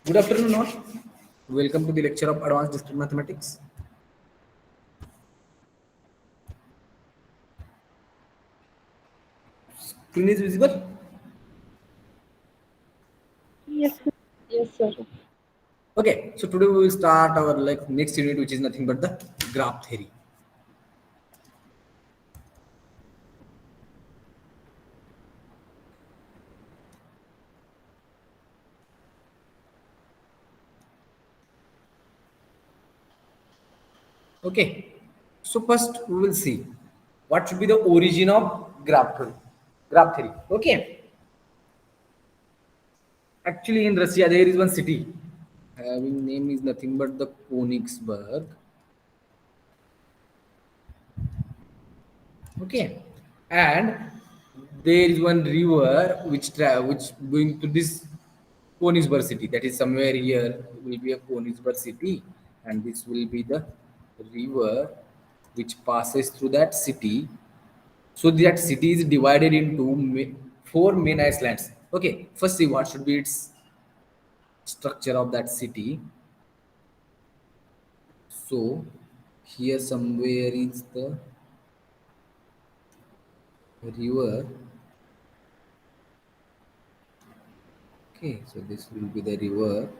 Good afternoon, all. Welcome to the lecture of Advanced Discrete Mathematics. Screen is visible. Yes, yes, sir. Okay, so today we will start our next unit, which is nothing but the graph theory. Okay, so first we will see what should be the origin of graph theory. Graph theory. Okay, actually in Russia there is one city having name is nothing but the Königsberg. Okay, and there is one river which going to this Königsberg city. That is somewhere here will be a Königsberg city, and this will be the river which passes through that city. So that city is divided into four main islands. Okay, first see what should be its structure of that city. So here somewhere is the river. Okay, so this will be the river.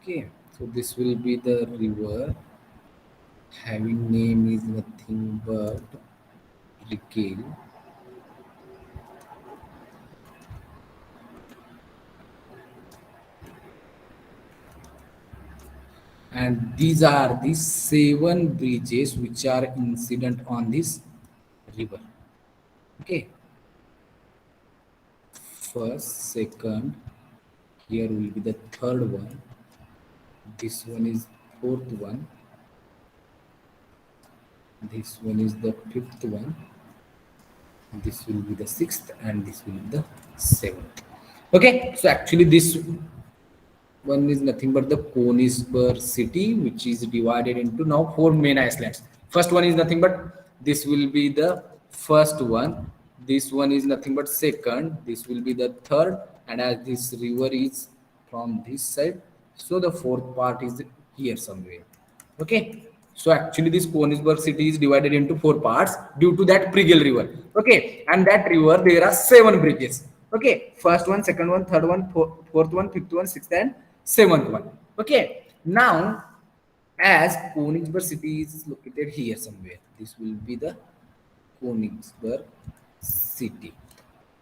Okay, so this will be the river having name is nothing but Rikil, and these are the seven bridges which are incident on this river. Okay, first, second, here will be the third one. This one is fourth one. This one is the fifth one. This will be the sixth, and this will be the seventh. Okay, so actually this one is nothing but the Königsberg city, which is divided into now four main islands. First one is nothing but this will be the first one. This one is nothing but second. This will be the third, and as this river is from this side, so the fourth part is here somewhere. Okay, so actually this Königsberg city is divided into four parts due to that Prigel river. Okay, and that river there are seven bridges. Okay, first one, second one, third one, fourth one, fifth one, sixth and seventh one. Okay, now as Königsberg city is located here somewhere, this will be the Königsberg city.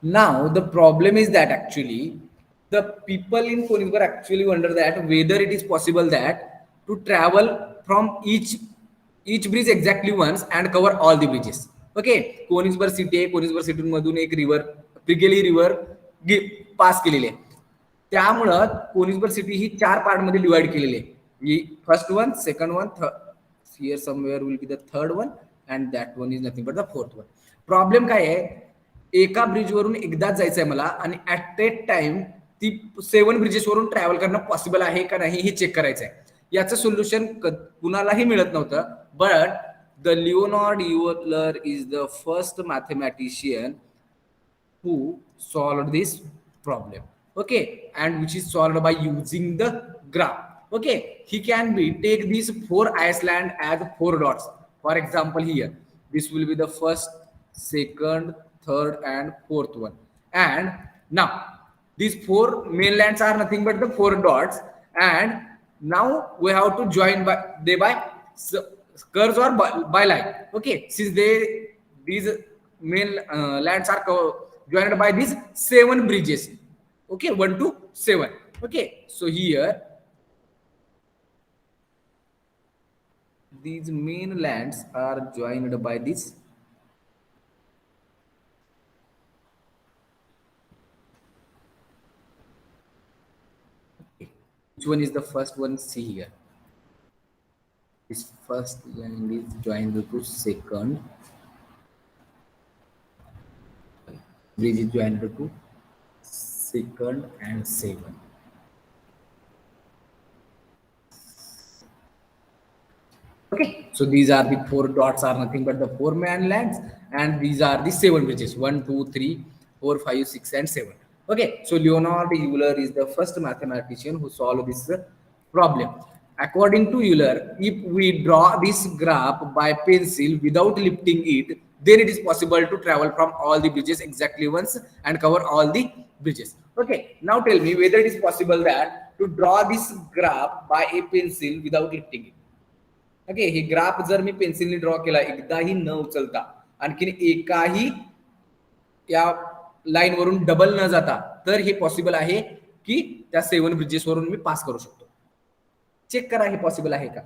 Now the problem is that actually the people in Königsberg actually wonder that whether it is possible that to travel from each each bridge exactly once and cover all the bridges. Okay, Konigsberg city आहे, Konigsberg city मधून एक river प्रिगेली river पास केलेली आहे. त्यामुळं कोनिसबर्ग city ही 4 part मध्ये divide केलेली आहे. First one, second one, here somewhere will be the third one and that one is nothing but the fourth one. Problem काय आहे, एका ब्रिज वरून एकदाच जायचंय मला आणि ऍट ए टाइम ती 7 ब्रिजेस वरून ट्रॅव्हल करणं पॉसिबल आहे का नाही हे चेक करायचं आहे. याचं सोल्युशन कुणालाही मिळत नव्हतं, but the Leonard Euler is the first mathematician who solved this problem. Okay, and which is solved by using the graph. Okay, he can be take these 4 Iceland as 4 dots. For example, here this will be the first, second, third and fourth one. And now these 4 mainlands are nothing but the 4 dots, and now we have to join by curves or by line. Okay, since these main lands are joined by these 7 bridges. Okay, 1 to 7. Okay, so here these main lands are joined by this which one is the first one? See here, this first land is joined to second, bridge is joined to second and 7. Okay, so these are the 4 dots are nothing but the 4 mainlands, and these are the 7 bridges, 1 2 3 4 5 6 and 7. Okay, so Leonhard Euler is the first mathematician who solved this problem. According to Euler, if we draw this graph by pencil without lifting it, then it is possible to travel from all the bridges exactly once and cover all the bridges. Okay, now tell me whether it is possible that to draw this graph by a pencil without lifting it. Okay, हे graph जर मी पेन्सिलने draw केला एकदाही न उचलता, आणखीन एकाही या लाईन वरून डबल न जाता, तर हे पॉसिबल आहे की त्या 7 ब्रिजेस वरून मी पास करू शकतो. चेक करा हे पॉसिबल आहे का.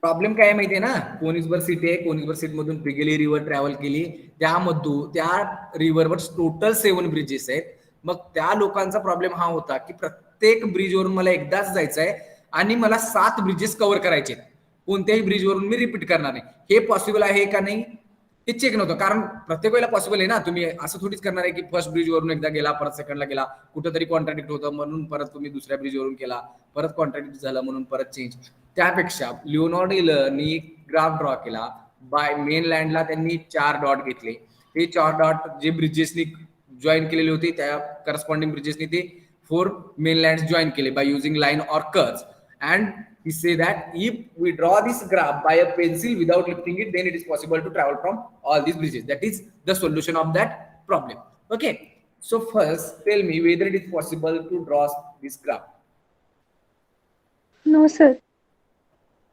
प्रॉब्लेम काय माहितीये ना, कोनिसबर्ग सिटी आहे, कोनिसबर्ग सिटी मधून प्रिगेली रिव्हर ट्रॅव्हल केली, त्यामधून त्या रिव्हरवर टोटल 7 ब्रिजेस आहेत. मग त्या लोकांचा प्रॉब्लेम हा होता की प्रत्येक ब्रिजवरून मला एकदाच जायचं आहे आणि मला 7 ब्रिजेस कव्हर करायचे, कोणत्याही ब्रिजवरून मी रिपीट करणार नाही. हे पॉसिबल आहे का नाही हे चेक नव्हतं, कारण प्रत्येक वेळेला पॉसिबल आहे ना. तुम्ही असं थोडीच करणार आहे की फर्स्ट ब्रिज वरून एकदा गेला, परत सेकंडला गेला, कुठेतरी कॉन्ट्रॅडिक्ट होतं म्हणून परत तुम्ही दुसऱ्या ब्रिजवरून केला, परत कॉन्ट्रॅडिक्ट झालं म्हणून परत चेंज. त्यापेक्षा लिओनार्ड युलरनी ग्राफ ड्रॉ केला. बाय मेनलँडला त्यांनी 4 डॉट घेतले. हे 4 डॉट जे ब्रिजेसनी जॉईन केलेले होते त्या करस्पॉन्डिंग ब्रिजेसनी ते 4 mainlands join केले by using line or curves. And he say that if we draw this graph by a pencil without lifting it, then it is possible to travel from all these bridges. That is the solution of that problem. Okay, so first tell me whether it is possible to draw this graph. No, sir.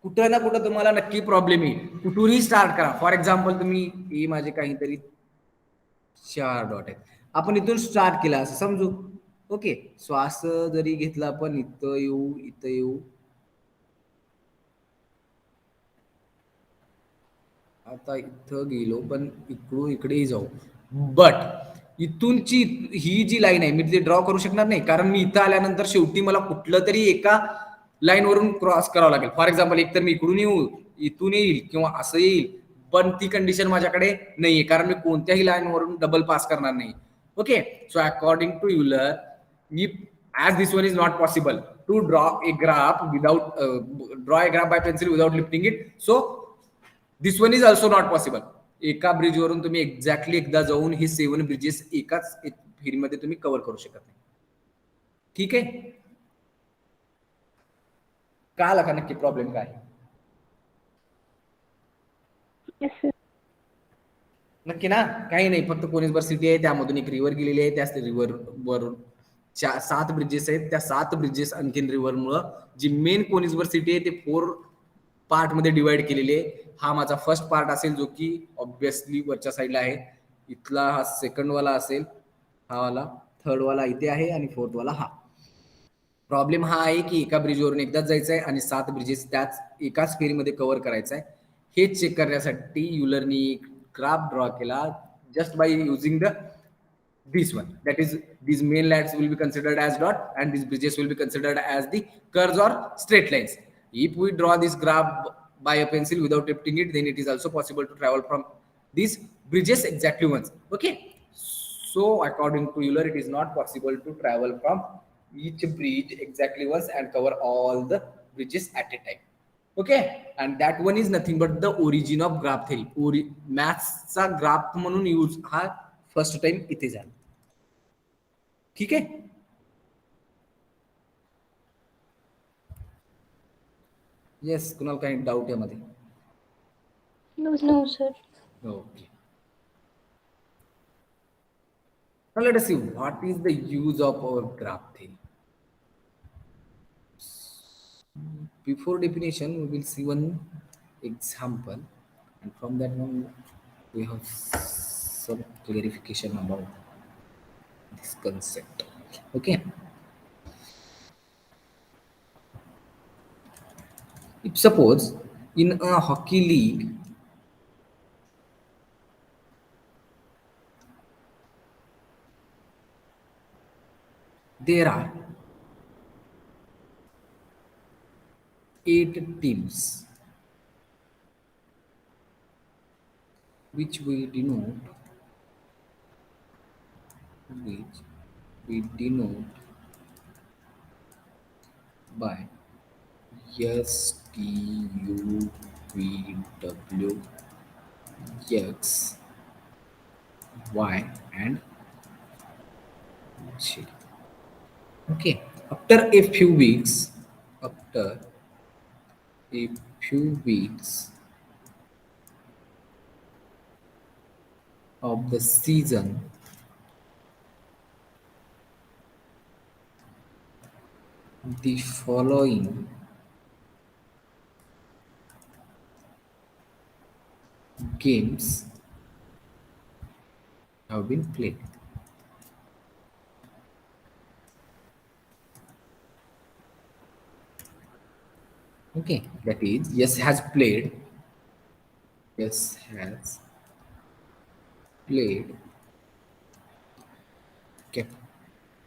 कुठं ना कुठं तुम्हाला नक्की problem येईल. कुठूनही start करा. For example तुम्ही हे माझे काहीतरी 4 डॉट आहेत, आपण इथून स्टार्ट केला असं समजू. ओके, सो असं जरी घेतलं आपण, इथं येऊ, आता इथं गेलो पण इकडून इकडेही जाऊ, बट इथूनची ही जी लाईन आहे मी ते ड्रॉ करू शकणार नाही, कारण मी इथं आल्यानंतर शेवटी मला कुठलं तरी एका लाईन वरून क्रॉस करावं लागेल. फॉर एक्झाम्पल एक तर मी इकडून येऊ, इथून येईल किंवा असं येईल, पण ती कंडिशन माझ्याकडे नाहीये कारण मी कोणत्याही लाईन वरून डबल पास करणार नाही. Okay, so according to Euler, as this one is not possible to draw a graph by pencil without lifting it, so this one is also not possible. एका bridge वरून तुम्ही exactly एकदा जाऊन हे 7 bridges एकाच फेरीमध्ये तुम्ही कव्हर करू शकत नाही. ठीक आहे, कळालं का नक्की प्रॉब्लेम काय? Yes, sir. नक्की ना, काही नाही, फक्त कोनिसबर्ग सिटी आहे, त्यामधून एक रिव्हर गेलेली आहे, त्याच रिव्हर वरून 7 ब्रिजेस आहेत. त्या 7 ब्रिजेस आणखीन रिव्हर मुळे जी मेन कोनिसबर्ग सिटी आहे ते 4 पार्ट मध्ये डिवाइड केलेले आहे. हा माझा फर्स्ट पार्ट असेल जो की ऑब्विसली वरच्या साईडला आहे. इथला हा सेकंड वाला असेल, हा वाला थर्ड वाला इथे आहे आणि फोर्थ वाला हा. प्रॉब्लेम हा आहे की एका ब्रिजवरून एकदाच जायचं आहे आणि 7 ब्रिजेस त्याच एकाच फेरीमध्ये कव्हर करायचं आहे. हेच चेक करण्यासाठी युलरनी ग्राफ ड्रॉ केला just by using the this one, that is these main lines will be considered as dot and these bridges will be considered as the curves or straight lines. If we draw this graph by a pencil without lifting it, then it is also possible to travel from these bridges exactly once. Okay, so according to Euler, it is not possible to travel from each bridge exactly once and cover all the bridges at a time. Okay, and that one is nothing but the origin of graph theory. Mathsचा graph म्हणून use हा first time इथे झाला. ठीक आहे. Yes, कुणाला काही doubt यामध्ये? No, sir. Okay. Now let us see what is the use of our graph theory. Before definition, we will see one example, and from that one we have some clarification about this concept. Okay. If suppose in a hockey league, there are 8 teams, which we denote by S T U V W X Y and Z. Okay. After a few weeks of the season, the following games have been played. Okay, that is yes has played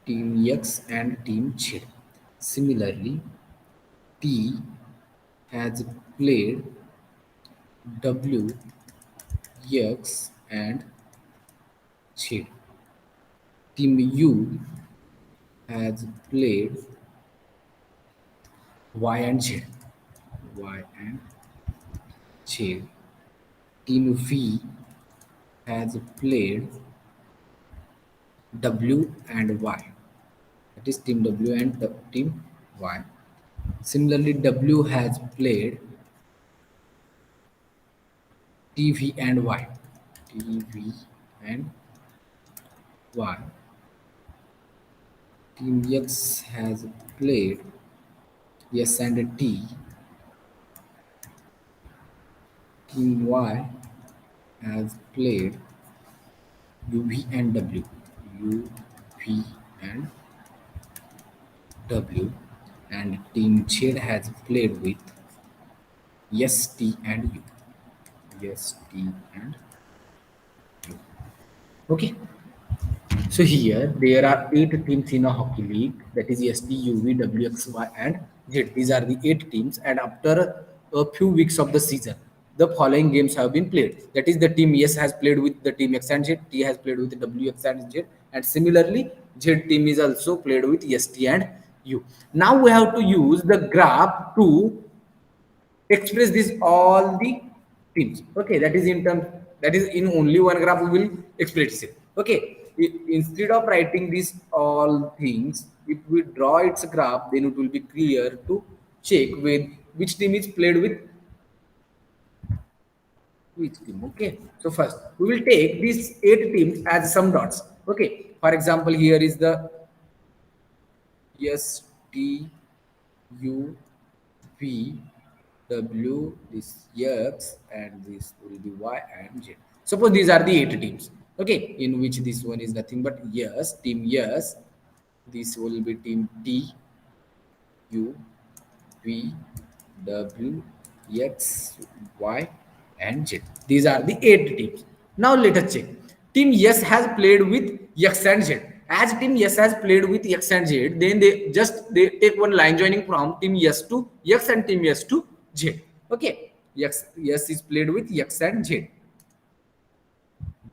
team X and team Z. Similarly, T has played W, X and Z. Team U has played Y and Z. Y and Z. Team V has played W and Y. That is team W and team Y. Similarly, W has played TV and Y. TV and Y. Team X has played S and T. Team Y has played UV and W. UV and W. And Team Z has played with S, T and U. S, T and U. Okay. So here there are 8 teams in a hockey league, that is SD, UV, WXY and Z. These are the 8 teams, and after a few weeks of the season, the following games have been played. That is the team S has played with the team X and Z, T has played with the WX and Z, and similarly Z team is also played with ST and U. Now we have to use the graph to express this all the teams. Okay, that is in terms, that is in only one graph we will express it. Okay, instead of writing these all things, if we draw its graph, then it will be clear to check with which team is played with which team. Okay, so first we will take these 8 teams as some dots. Okay, for example, here is the S, T, U, V, W, this X, and this will be Y and Z. Suppose these are the 8 teams. Okay, in which this one is nothing but yes, team yes. This will be team T, U, V, W, X, Y, and Z. These are the 8 teams. Now let us check. Team S has played with X and Z. As Team S has played with X and Z, then they take one line joining from Team S to X and Team S to Z. Okay. X is played with X and Z.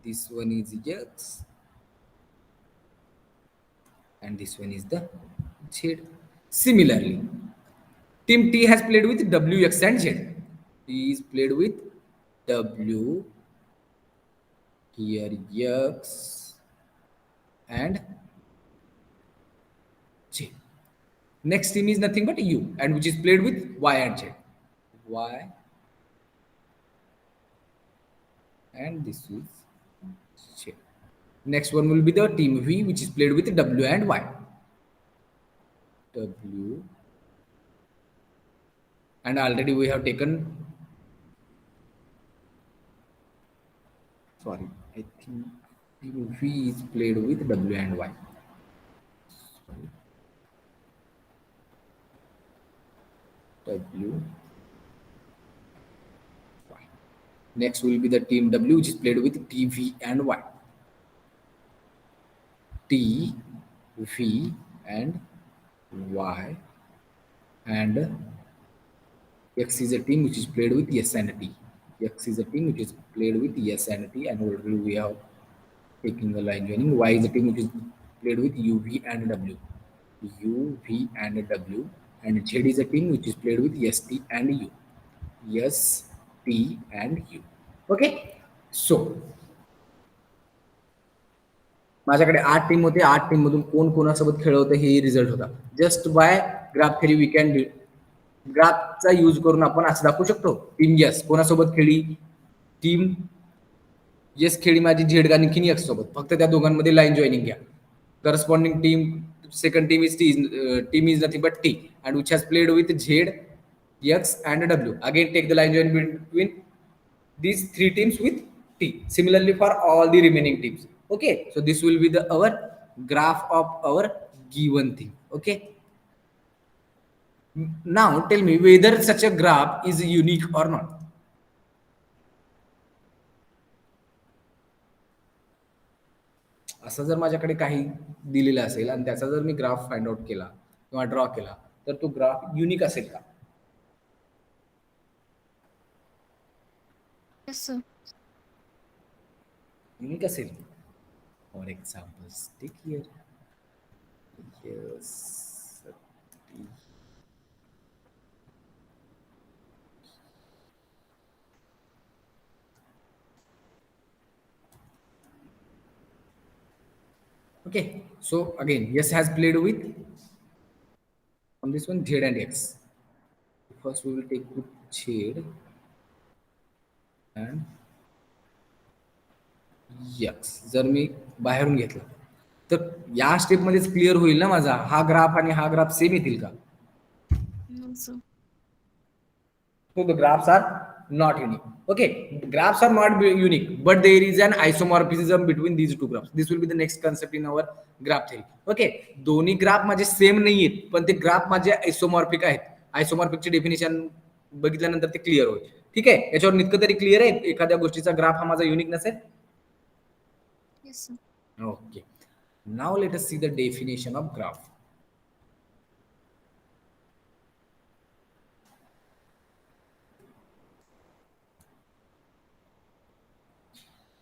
This one is X and this one is the Z. Similarly, Team T has played with W, X, and Z. T is played with W, here X, and Z. Next team is nothing but U, and which is played with Y and Z. Y, and this is Z. Next one will be the team V, which is played with W and Y. W, and already we have taken. Sorry, I think team V is played with W and Y. Sorry. W, Y. Next will be the team W, which is played with T, V, and Y. T, V, and Y, and X is a team which is played with S and T. X is a team which is played with S and T, and already we have taking a line joining. Y is a team which is played with U, V, and W. U, V, and W, and Z is a team which is played with S, T, and U. S, T, and U. Okay, so माझ्याकडे 8 team होते. 8 team मधून कोण कोणासोबत खेळलं होतं हे result होता. Just by graph theory we can ग्राफचा यूज करून आपण असं दाखवू शकतो. टीम यस कोणासोबत खेळली, टीम यस खेळी माझी झेड आणखीन एक्स सोबत. फक्त त्या दोघांमध्ये लाईन जॉईनिंग घ्या. Corresponding team second team is T, team is nothing but T, and which has played with Z, X, and W. Again, take the line join between these 3 teams with T. Similarly for all the remaining teams. Okay, so this will be the our graph of our given thing. Okay. Now tell me whether such a graph is unique or not. असं जर माझ्याकडे काही दिलेलं असेल आणि त्याचा जर मी graph find out केला किंवा ड्रॉ केला तर तो ग्राफ युनिक असेल का? Yes, sir. युनिक असेल. For example take here yes. Okay, so again, yes has played with on this one Z and X. First we will take with Z and X. जर मी बाहेरून घेतला तर या step मध्येच clear होईल ना माझा हा ग्राफ आणि हा ग्राफ सेम येतील का? No, sir. So the graphs are not unique. Okay, graphs are not unique, but there is an isomorphism between these two graphs. This will be the next concept in our graph theory. Okay, दोन्ही graph माझे same नाही आहेत पण ते graph माझे आयसोमॉर्फिक आहेत. आयसोमॉर्फिकची definition बघितल्यानंतर ते क्लिअर होईल. ठीक आहे, याच्यावर इतकं तरी क्लिअर आहे एखाद्या गोष्टीचा ग्राफ हा माझा युनिक नसेल. Yes, sir. Okay, now let us see the definition of graph.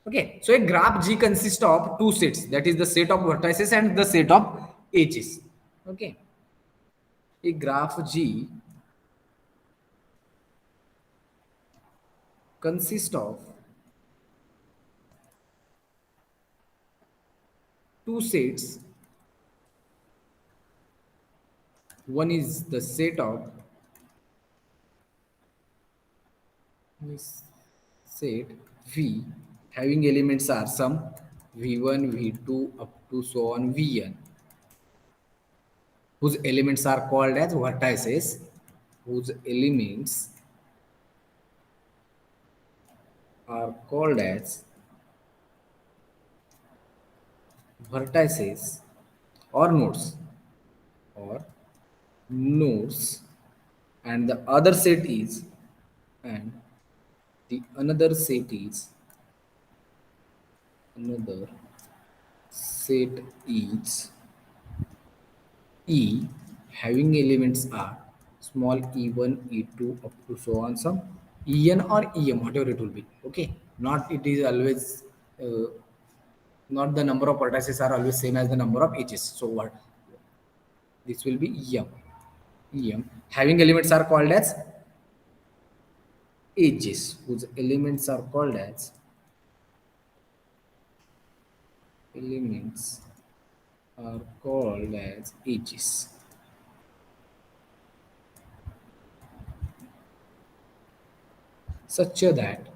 Okay, so a graph G consists of two sets, that is the set of vertices and the set of edges. Okay, a graph G consists of two sets. One is the set of set V having elements are some V1, V2 up to so on Vn, whose elements are called as vertices, whose elements are called as vertices or nodes, or nodes, and the other set is, and the another set is E, having elements are small e1, e2, up to so on some en or em, whatever it will be. Okay, not it is always not the number of vertices are always same as the number of edges. So what this will be em having elements are called as edges, whose elements are called as elements are called as edges, such that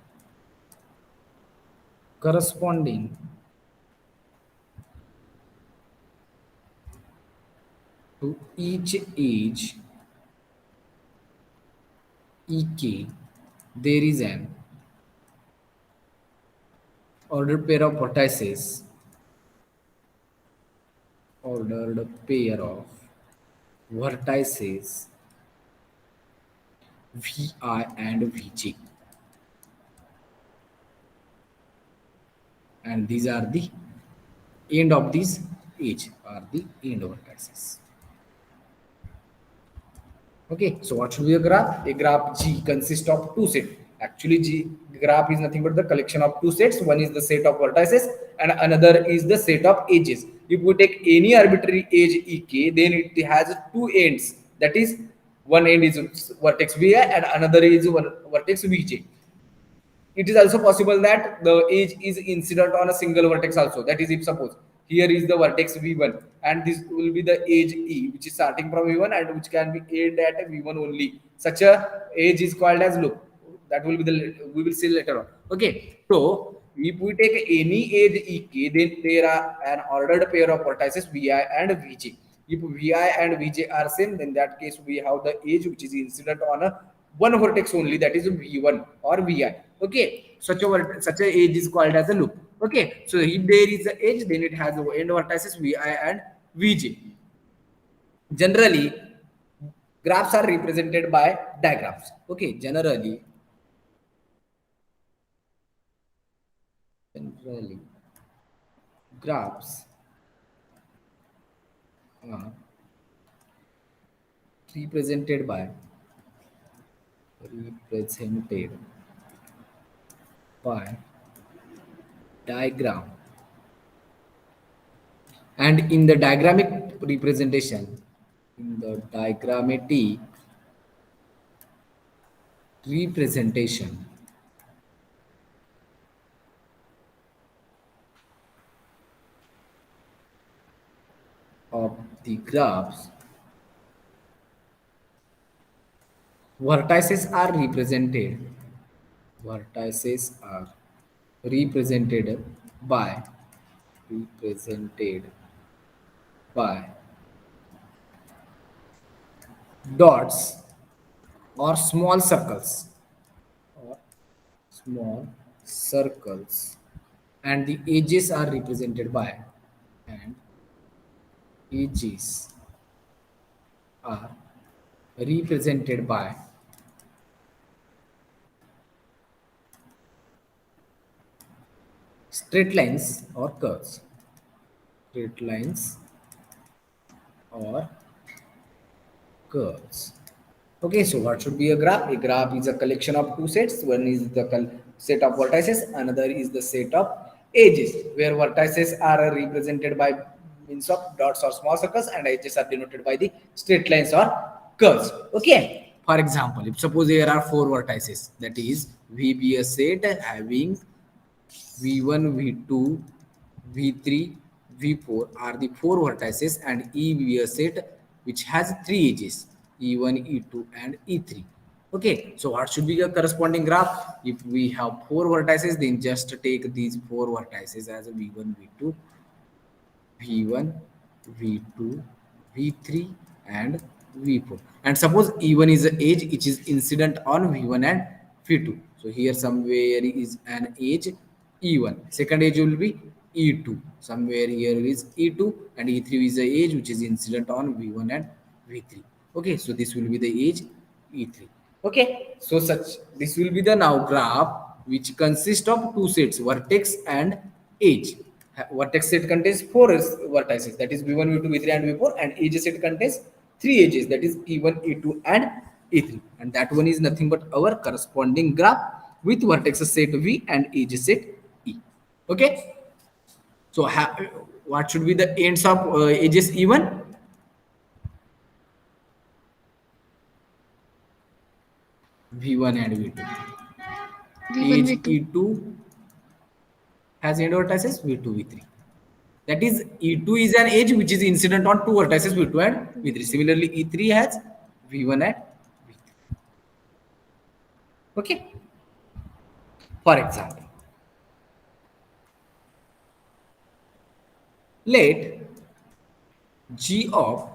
corresponding to each edge ek, there is an ordered pair of vertices vi and vj, and these are the end of these edge are the end vertices. Okay, so what should be a graph? A graph G consists of two sets. Actually, G graph is nothing but the collection of two sets. One is the set of vertices and another is the set of edges. If we take any arbitrary edge EK, then it has two ends. That is, one end is vertex VI and another is one vertex VJ. It is also possible that the edge is incident on a single vertex also. That is, if suppose here is the vertex v1 and this will be the edge e, which is starting from v1 and which can be aimed at v1 only. Such a edge is called as loop. That will be the we will see later on. Okay, so if we take any edge ek, then there are an ordered pair of vertices vi and vj. If vi and vj are same, then in that case we have the edge which is incident on a one vertex only, that is v1 or vi. Okay, such a edge is called as a loop. Okay, so if there is an edge, then it has the end vertices vi and vj. Generally, graphs are represented by diagrams. Okay, generally graphs are represented by diagram, and in the diagrammatic representation of the graphs, vertices are represented by dots or small circles, and the edges are represented by and edges are represented by straight lines or curves. Straight lines or curves. Okay, so what should be a graph? A graph is a collection of two sets. One is the set of vertices, another is the set of edges, where vertices are represented by means of dots or small circles and edges are denoted by the straight lines or curves. Okay, for example, if suppose there are four vertices, that is V be a set having v1, v2, v3, v4 are the four vertices, and E be a set which has three edges, e1, e2 and e3. Okay, so what should be a corresponding graph? If we have four vertices, then just take these four vertices as a v1, v2, v1, v2, v3 and v4, and suppose e1 is an edge which is incident on v1 and v2. So here somewhere is an edge e1, second edge will be e2, somewhere here is e2, and e3 is the edge which is incident on v1 and v3. Okay, so this will be the age E3. Okay, so this will be the now graph which consists of two sets, vertex and edge. Vertex set contains four vertices, that is V1, V2, V3, and V4, and edge set contains three edges, that is E1, E2, and E3. And that one is nothing but our corresponding graph with vertex set V and edge set E. Okay, so what should be the ends of edges E1? V1 and V2. V1, Age V2. E2 has end vertices V2, V3. That is, E2 is an edge which is incident on two vertices V2 and V3. Similarly, E3 has V1 and V3. Okay. For example, let G of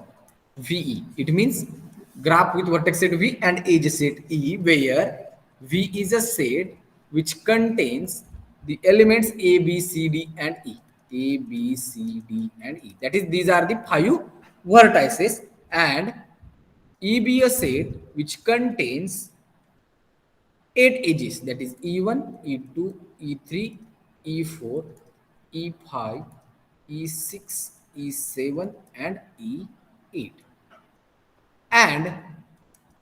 VE. It means graph with vertex set V and edge set E, where V is a set which contains the elements A, B, C, D, and E. A, B, C, D, and E. That is, these are the five vertices, and E be a set which contains eight edges, that is E1, E2, E3, E4, E5, E6, E7, and E8. And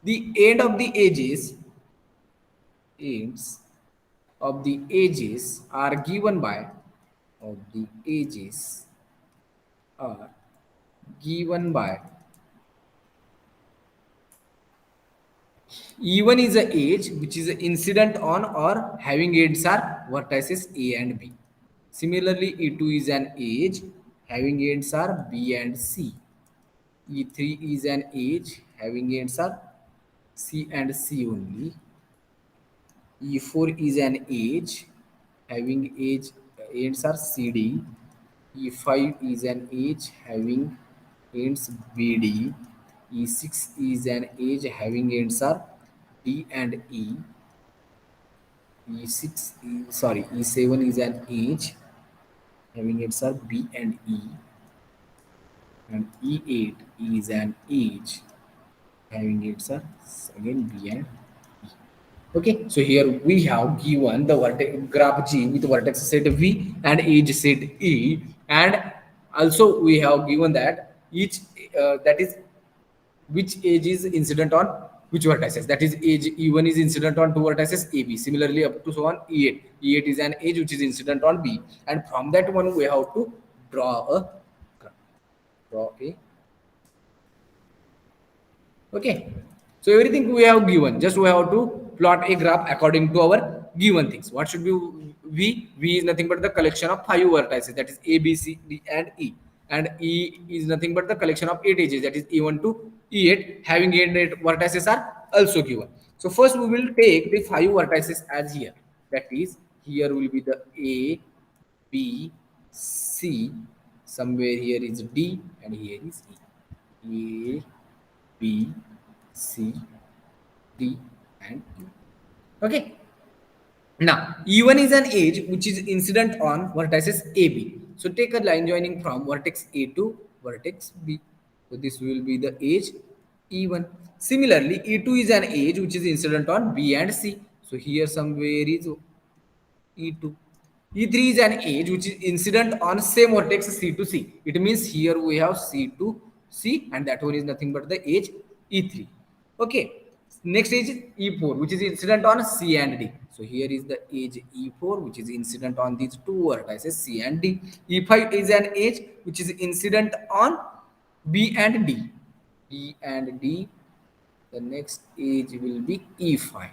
the ends of the edges are given by of the edges are given by E1 is a edge which is incident on or having ends are vertices A and B. Similarly, E2 is an edge having ends are B and C. E3 is an edge having ends are C and C only. E4 is an edge having ends are CD. E5 is an edge having ends BD. E6 is an edge having ends are D and E. E7 is an edge having ends are B and E. And E8 is an edge having ends are again B and E. Okay, so here we have given the graph G with vertex set V and edge set E, and also we have given that each that is which edge is incident on which vertices. That is, edge E1 is incident on two vertices AB. Similarly, up to so on E8. E8 is an edge which is incident on B, and from that one we have to draw a draw a Okay, so everything we have given, just we have to plot a graph according to our given things. What should be V? V is nothing but the collection of five vertices, that is A, B, C, D, and E. And E is nothing but the collection of eight edges, that is E1 to E8, having eight vertices are also given. So first we will take the five vertices as here. That is, here will be the A, B, C, somewhere here is D, and here is E. A, B, C, D, and E. Okay. Now, E1 is an edge which is incident on vertices AB. So take a line joining from vertex A to vertex B. So this will be the edge E1. Similarly, E2 is an edge which is incident on B and C. So here somewhere is E2. E3 is an edge which is incident on same vertex C to C. It means here we have C to C, and that one is nothing but the edge E3. Okay. Next edge is E4, which is incident on C and D. So here is the edge E4, which is incident on these two vertices C and D. E5 is an edge which is incident on B and D. B and D. The next edge will be E5.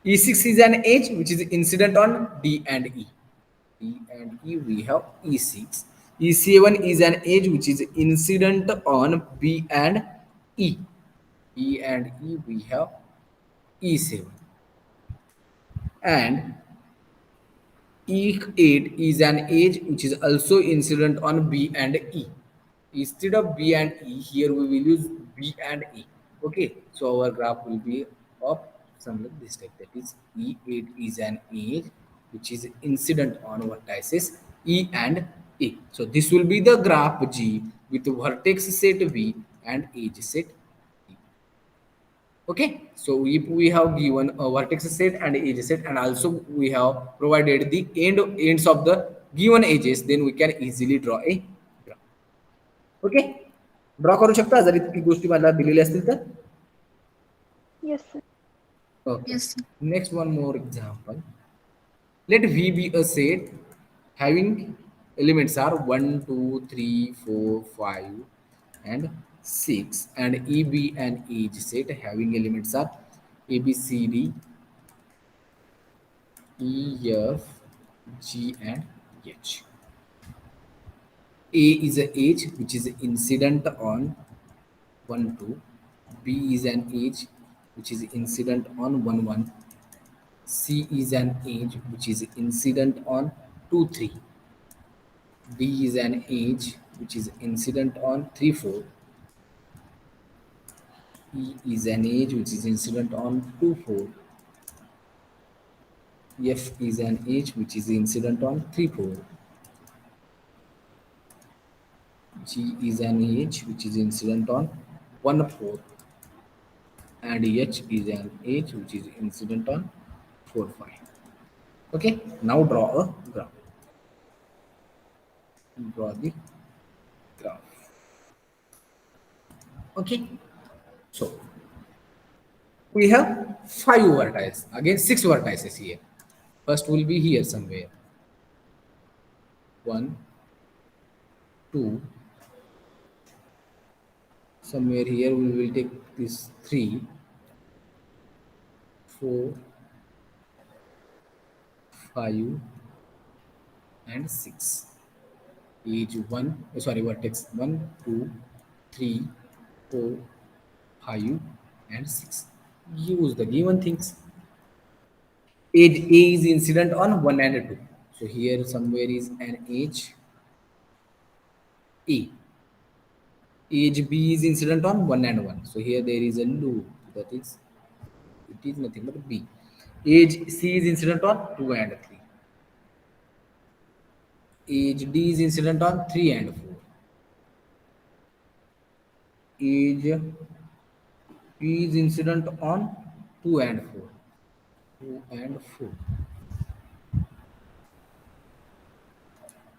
E6 is an edge which is incident on D and E. D and E we have E6. E7 is an edge which is incident on B and E. E and E we have E7. And E8 is an edge which is also incident on B and E. Instead of B and E, here we will use B and E. Okay, so our graph will be of some like this type. That is, E8 is an edge which is incident on vertices E and A. So this will be the graph G with vertex set V and edge set E. Okay, so if we have given a vertex set and edge set, and also we have provided the ends of the given edges, then we can easily draw a graph. Okay, draw करू शकता जर इतकी गोष्टी मला दिलेल्या असतील तर. Yes, sir. Okay. Yes. Next, one more example. Let V be a set having elements are 1, 2, 3, 4, 5, and 6, and E be an edge set having elements are A, B, C, D, E, F, G, and H. A is an edge which is incident on 1, 2. B is an edge which is incident on 1, 1. C is an edge which is incident on 2, 3. D is an edge which is incident on 3, 4. E is an edge which is incident on 2, 4. F is an edge which is incident on 3, 4. G is an edge which is incident on 1, 4. And H is an edge which is incident on 4, 5. Okay, now draw a graph. Draw the graph. Okay, so we have 5 vertices, again 6 vertices here. First will be here somewhere. 1, 2, somewhere here we will take this 3, 4, 5, and 6. Each one, sorry, vertex 1, 2, 3, 4, 5, and 6. Use the given things. Edge A is incident on 1 and 2. So here somewhere is an edge A. Edge B is incident on 1 and 1. So here there is a loop, that is, it is nothing but B. Edge C is incident on 2 and 3. Edge D is incident on 3 and 4. Edge P is incident on 2 and 4. 2 and 4.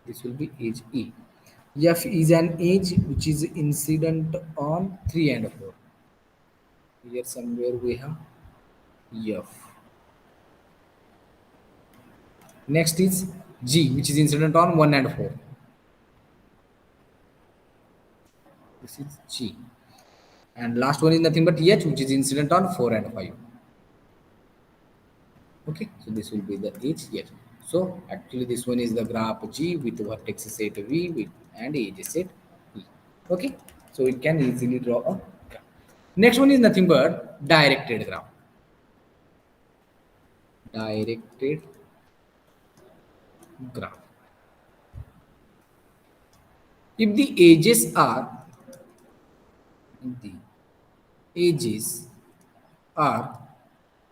This will be edge E. F is an edge which is incident on 3 and 4. Here somewhere we have F. Next is G, which is incident on 1 and 4. This is G. And last one is nothing but H, which is incident on 4 and 5. Okay, so this will be the H here. So actually this one is the graph G with vertex set V with and edge set E. Okay, so it can easily draw a graph. Next one is nothing but directed graph. Directed graph. If the edges are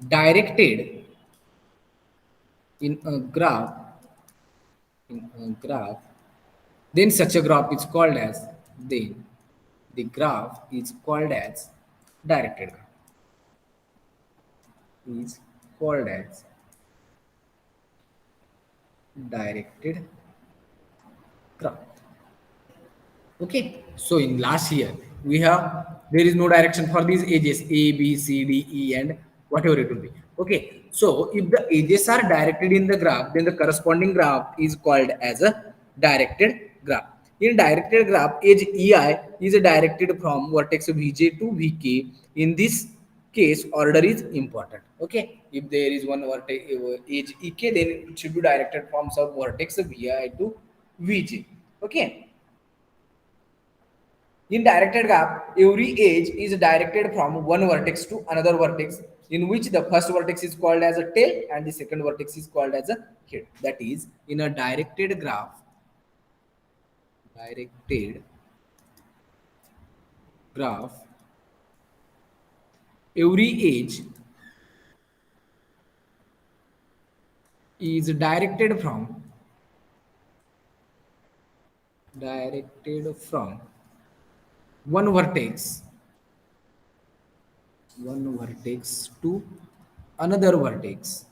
directed in a graph, in a graph, then such a graph is called as, then the graph is called as directed graph. Is called as directed graph. Okay, so in last year we have, there is no direction for these edges A, B, C, D, E, and whatever it will be. Okay, so if the edges are directed in the graph, then the corresponding graph is called as a directed graph. In directed graph, edge EI is directed from vertex Vj to Vk. In this case, order is important. Okay, if there is one vertex edge Ek, then it should be directed from some vertex Vi to Vj. Okay, in directed graph, every edge is directed from one vertex to another vertex, in which the first vertex is called as a tail and the second vertex is called as a head. That is, in a directed graph, every edge is directed from one vertex one vertex to another vertex.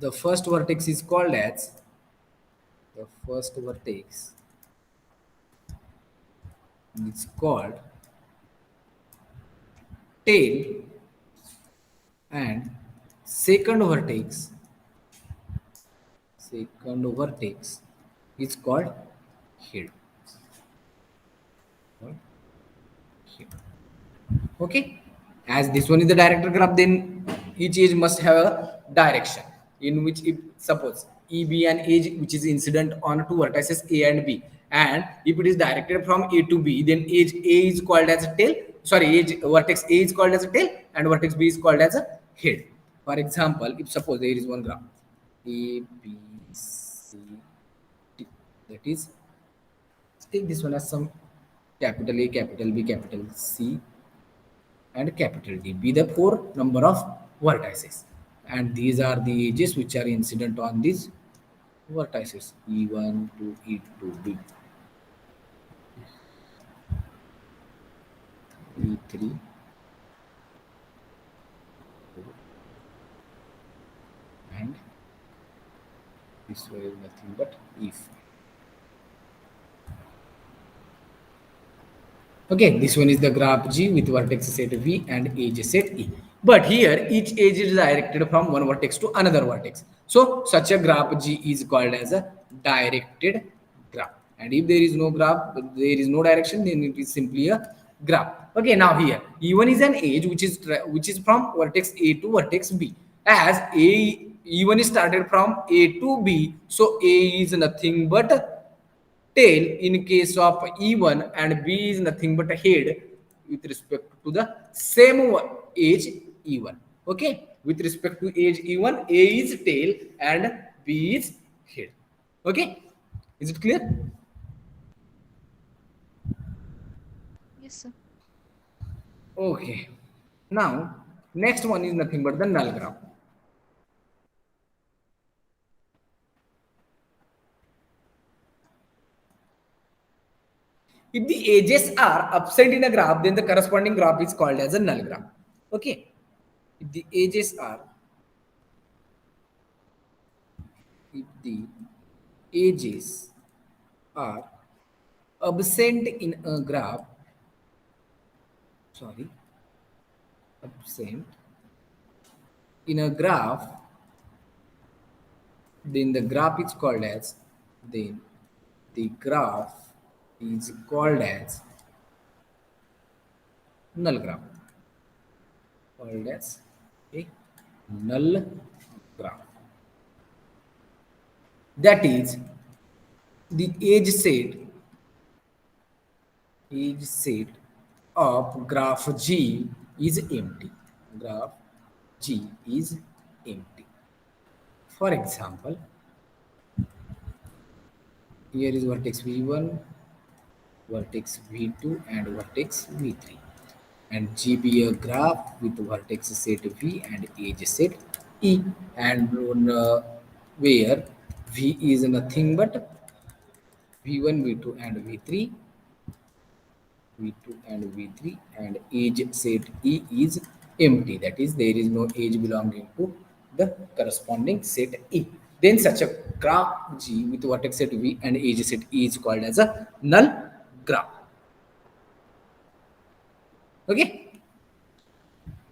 The first vertex is called as the first vertex is called tail, and second vertex is called head. Called head. Okay, as this one is the director graph, then each edge must have a direction in which, if suppose eb and edge which is incident on two vertices a and b, and if it is directed from a to b, then edge a is called as a tail, sorry, edge vertex a is called as a tail and vertex b is called as a head. For example, if suppose there is one graph a b c d, that is, take this one as some capital A, capital B, capital C, and capital D be the four number of vertices, and these are the edges which are incident on these vertices E1 to E2, E3, and this one is nothing but E4. Okay, this one is the graph G with vertex set V and edge set E. But here each edge is directed from one vertex to another vertex. So such a graph G is called as a directed graph. And if there is no graph, there is no direction, then it is simply a graph. Okay, now here E1 is an edge which is from vertex A to vertex B. As E1 is started from A to B, so A is nothing but tail in case of E1 and B is nothing but a head with respect to the same age E1. Okay, with respect to age E1, A is tail and B is head. Okay, is it clear? Yes, sir. Okay, now next one is nothing but the null graph. If the edges are absent in a graph, then the corresponding graph is called as a null graph. Okay, if the edges are absent in a graph, absent in a graph, then the graph is called as, then the graph is called as null graph, called as a null graph. That is, the edge set of graph G is empty. Graph G is empty. For example, here is vertex V1, vertex V2, and vertex V3. And G be a graph with vertex set V and edge set E, and where V is nothing but V1, V2, and V3, and V3, and edge set E is empty. That is, there is no edge belonging to the corresponding set E. Then such a graph G with vertex set V and edge set E is called as a null graph. Okay,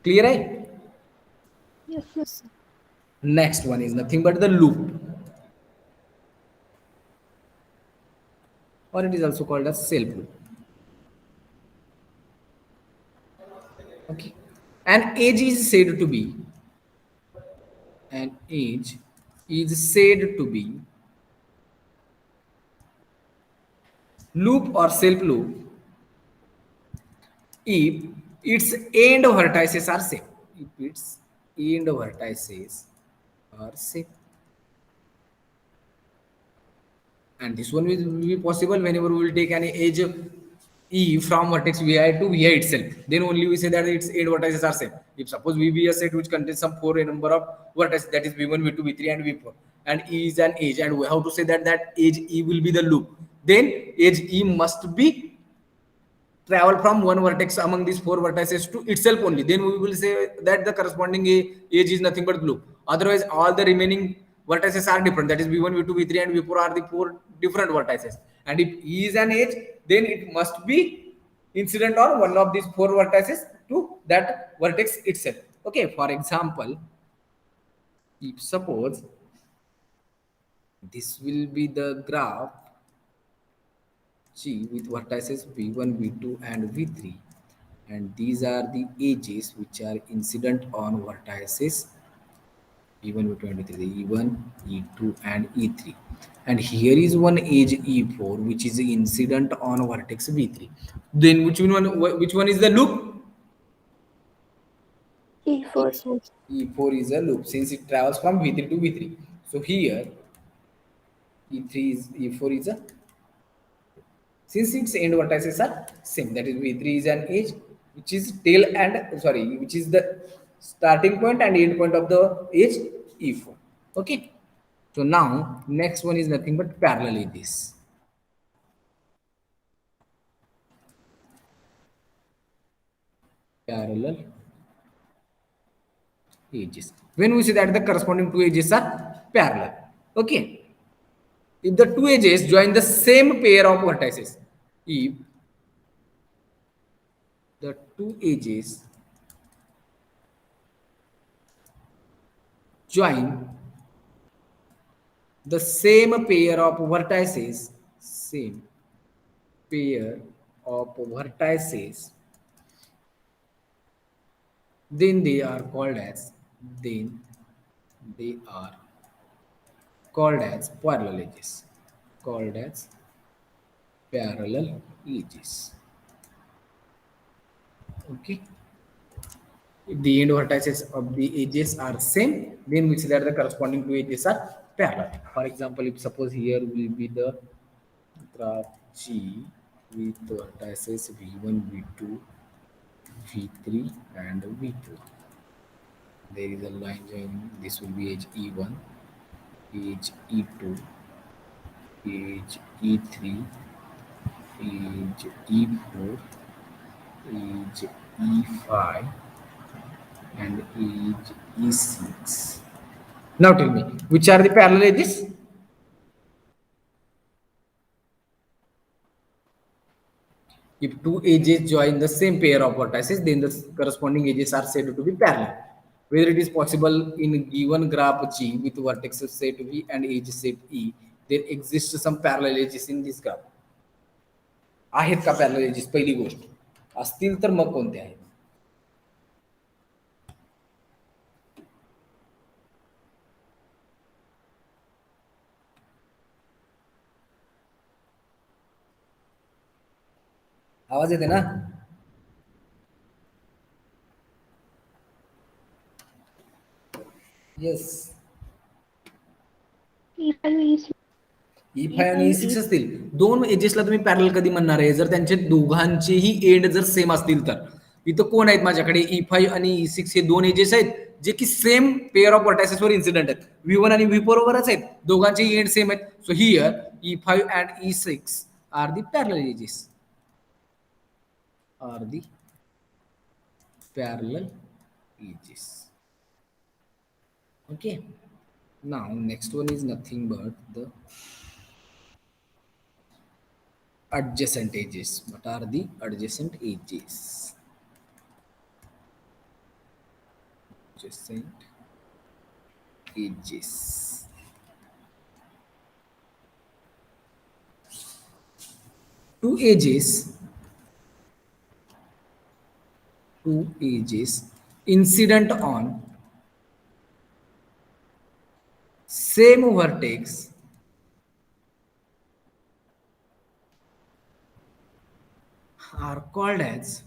clear, right? Yes, sir. Next one is nothing but the loop, or it is also called as self loop. Okay, an edge is said to be loop or self loop if its end vertices are same. If its end vertices are same. And this one will be possible whenever we will take an edge E from vertex Vi to Vi itself. Then only we say that its eight vertices are same. If suppose V be a set which contains some four number of vertices, that is V1, V2, V3, and V4, and E is an edge, and we have to say that that edge E will be the loop. then edge E must be travel from one vertex among these four vertices to itself only. Then we will say that the corresponding edge is nothing but loop. Otherwise, all the remaining vertices are different. That is V1, V2, V3, and V4 are the four different vertices. And if E is an edge, then it must be incident on one of these four vertices to that vertex itself. Okay, for example, if suppose this will be the graph G with vertices V1, V2, and V3, and these are the edges which are incident on vertices E1, V2, and E3, E1, E2, and E3. And here is one edge E4 which is incident on vertex V3. Then which one is the loop? E4. E4 is a loop since it travels from V3 to V3. So here E4 is a, since its end vertices are same, that is V3 is an edge which is tail and sorry, which is the starting point and end point of the edge E4. Okay. So now next one is nothing but parallel edges. Parallel edges. When we say that the corresponding two edges are parallel. Okay. If the two edges join the same pair of vertices, if the two edges join the same pair of vertices, same pair of vertices, then they are called as parallel edges. Called as parallel edges. Okay. If the end vertices of the edges are same, then we say that the corresponding two edges are parallel. For example, if suppose here will be the graph G with vertices V1, V2, V3, and V2. There is a line joining. This will be edge E1, edge E2, edge E3, edge E4, edge E5, and edge E6. Now tell me, which are the parallel edges? If two edges join the same pair of vertices, then the corresponding edges are said to be parallel. Whether it is possible in given graph G with vertex set V and edge set E, there exists some parallel edges in this graph. आहेत का parallel edges? पहिली गोष्ट असतील तर मग कोणते आहेत? आवाज येते ना? येस. E5 आणि E6 असतील. दोन एजेसला तुम्ही पॅरल कधी म्हणणार आहे? जर त्यांचे दोघांचेही एंड जर सेम असतील तर. इथं कोण आहेत माझ्याकडे? E5 आणि E6 हे दोन एजेस आहेत जे की same pair of vertices were incident आहेत. V1 आणि V4 वरच आहेत. दोघांचे एंड सेम आहेत. So here E5 and E6 are the parallel edges. Are the parallel edges. Okay. Now next one is nothing but the adjacent edges. What are the adjacent edges? Adjacent edges. Two edges incident on same vertex are called as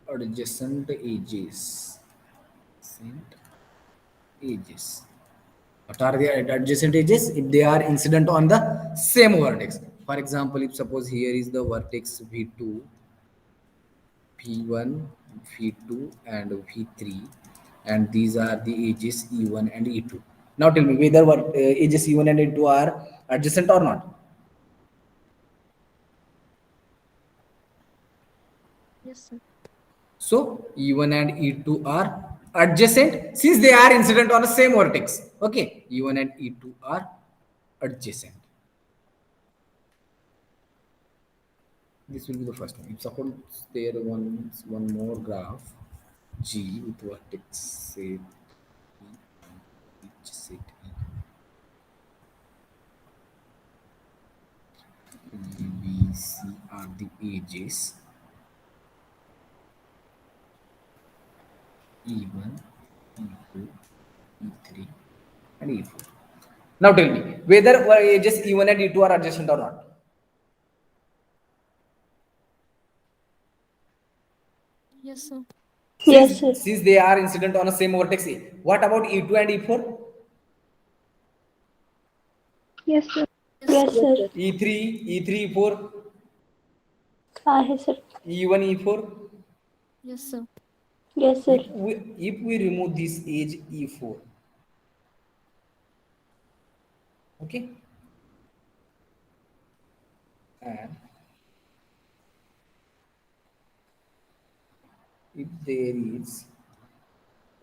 adjacent edges. What are the adjacent edges? If they are incident on the same vertex. For example, if suppose here is the vertex V2, P1, V2, and V3, and these are the edges E1 and E2. Now tell me whether what edges E1 and E2 are adjacent or not. Yes, sir. So E1 and E2 are adjacent since they are incident on the same vertex. Okay, E1 and E2 are adjacent. This will be the first one. If suppose there one more graph G with vertex say each set E, B, C are the edges E1, E2, E3 and E4. Now tell me whether edges E1 and E2 are adjacent or not. Yes, sir. Yes, sir. Since they are incident on the same vertex A. What about E2 and E4? Yes, sir. Yes, Yes, sir. E3, E3, E4, आहे sir. E1, E4. yes, sir. Yes, sir. If we remove this edge E4, okay, and if there is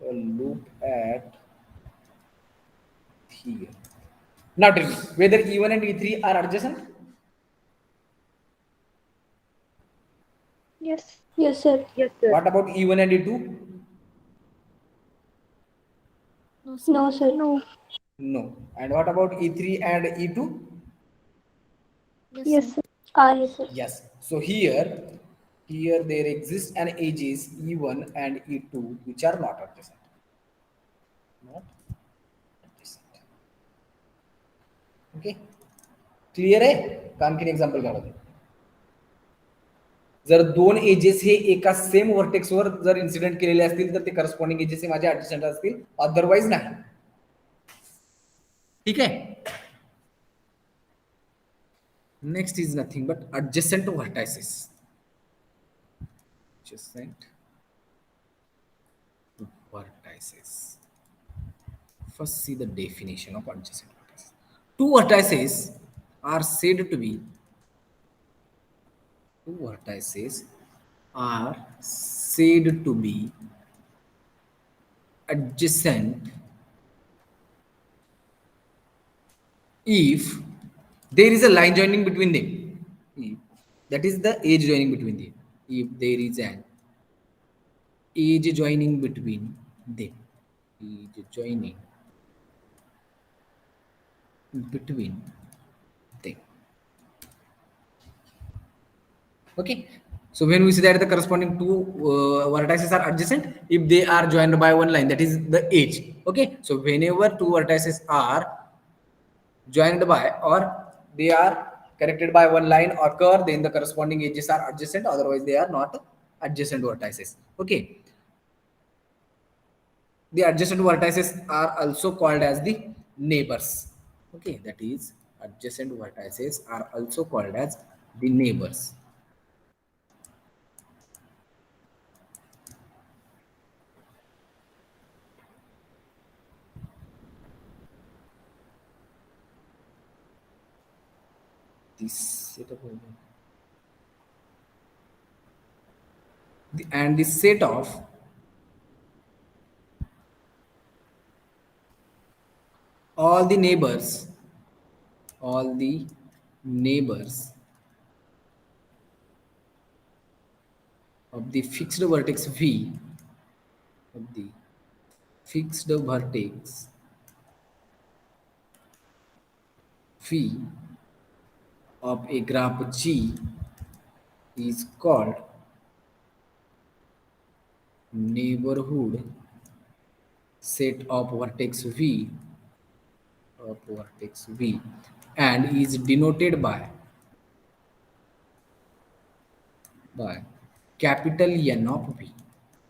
a loop at here. Now tell me whether E1 and E3 are adjacent. Yes. Yes, sir. Yes, What about E1 and E2? No, sir. No, sir. No. No. And what about E3 and E2? Yes, Yes, sir. sir. आहे sir. Yes. So here there exists an edges E1 and E2 which are not adjacent. Not adjacent. Okay. Clear आहे का आणखीन example काढा. जर दोन edges हे एका same वर्टेक्सवर जर incident केलेले असतील तर ते करस्पॉन्डिंग एजेस हे माझे ऍडजस्टंट असतील, अदरवाइज नाही. ठीक आहे. Next is nothing but adjacent vertices. Adjacent vertices. First see the definition of adjacent vertices. Two vertices are said to be two vertices are said to be adjacent if there is a line joining between them. If, that is the edge joining between them. If there is an edge joining between them, edge joining between them. Okay. So when we say that the corresponding two vertices are adjacent, if they are joined by one line, that is the edge. Okay. So whenever two vertices are joined by or they are connected by one line or curve, then the corresponding edges are adjacent. Otherwise, they are not adjacent vertices. Okay. The adjacent vertices are also called as the neighbors. Okay, that is adjacent vertices are also called as the neighbors. This set of and the set of all the neighbors of the fixed vertex V of the fixed vertex V of a graph G is called neighborhood set of vertex V and is denoted by capital N of V.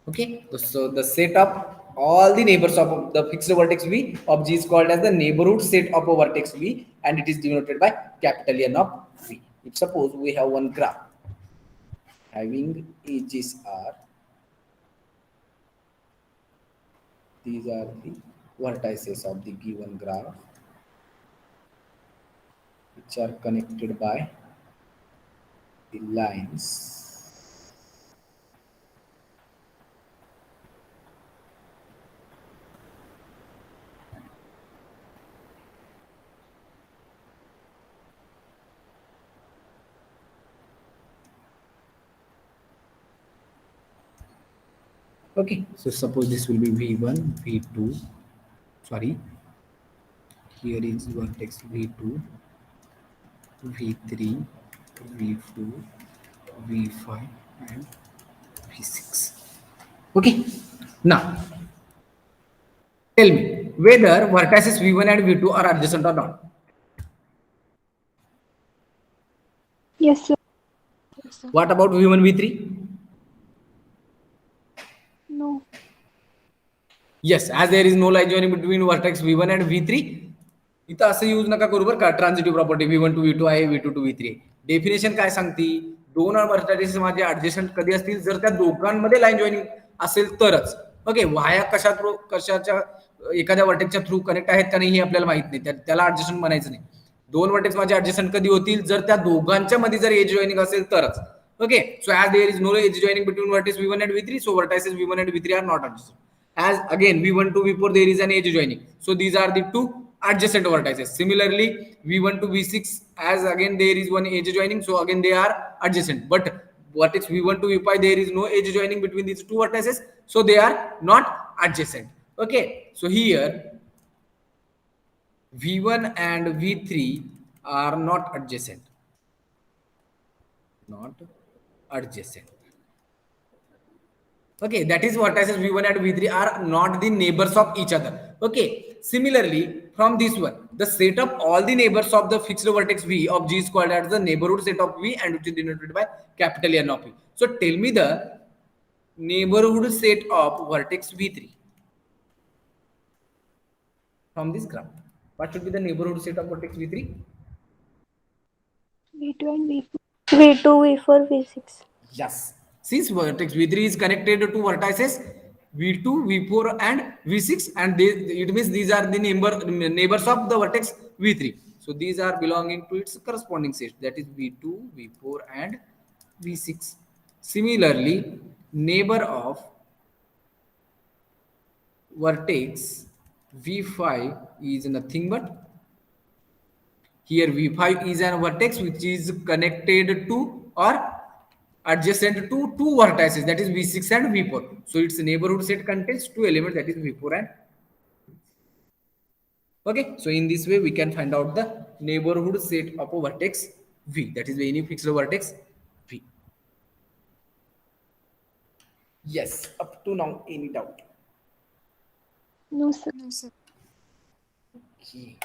Okay, so the set of all the neighbors of the fixed vertex V of G is called as the neighborhood set of a vertex V and it is denoted by capital N of V. If suppose we have one graph having edges are, these are the vertices of the given graph which are connected by the lines okay. So suppose this will be v1 v2, sorry, here is vertex v2 v3 v4 v5 and v6. Okay, now tell me whether vertices v1 and v2 are adjacent or not. Yes, sir. Yes, sir. What about v1 v3? No. Yes, as there is no line joining between vertex v1 and v3, इथं असं use नका करू बरं का. ट्रान्झिटिव्ह property v1 to v2 आहे, v2 to v3 आहे. Definition काय सांगते, दोन वर्टायसेस माझे ऍडजस्टंट कधी असतील जर त्या दोघांमध्ये लाईन जॉईनिंग असेल तरच. ओके, वाया कशाच्या एखाद्या वर्टेक्सच्या थ्रू कनेक्ट आहेत का नाही हे आपल्याला माहित नाही, त्याला ऍडजस्टंट म्हणायचं नाही. दोन वर्टेक्स माझे ऍडजस्टंट कधी होतील जर त्या दोघांच्या मध्ये जर एज जॉईनिंग असेल तरच. Okay, so as there is no edge joining between vertex v1 and v3, so vertices v1 and v3 are not adjacent. As again v1 to v4 there is an edge joining, so these are the two adjacent vertices. Similarly v1 to v6, as again there is one edge joining, so again they are adjacent. But vertex v1 to v5 there is no edge joining between these two vertices, so they are not adjacent. Okay, so here v1 and v3 are not adjacent, not adjacent. Okay, that is vertices v1 and v3 are not the neighbors of each other. Okay, similarly from this one, the set of all the neighbors of the fixed vertex v of g is called as the neighborhood set of v and which is denoted by capital N of v. So tell me the neighborhood set of vertex v3 from this graph. What should be the neighborhood set of vertex v3? V2 and V4. V2, V4, V6. Yes, since vertex v3 is connected to vertices v2 v4 and v6, and it means these are the neighbors of the vertex v3, so these are belonging to its corresponding set, that is v2 v4 and v6. Similarly, neighbor of vertex v5 is nothing but, here v5 is an vertex which is connected to or adjacent to two vertices, that is v6 and v4, so its neighborhood set contains two elements, that is v4 and okay. So in this way we can find out the neighborhood set of a vertex v, that is any fixed vertex v. Yes, up to now any doubt? No, sir. No, sir. Okay.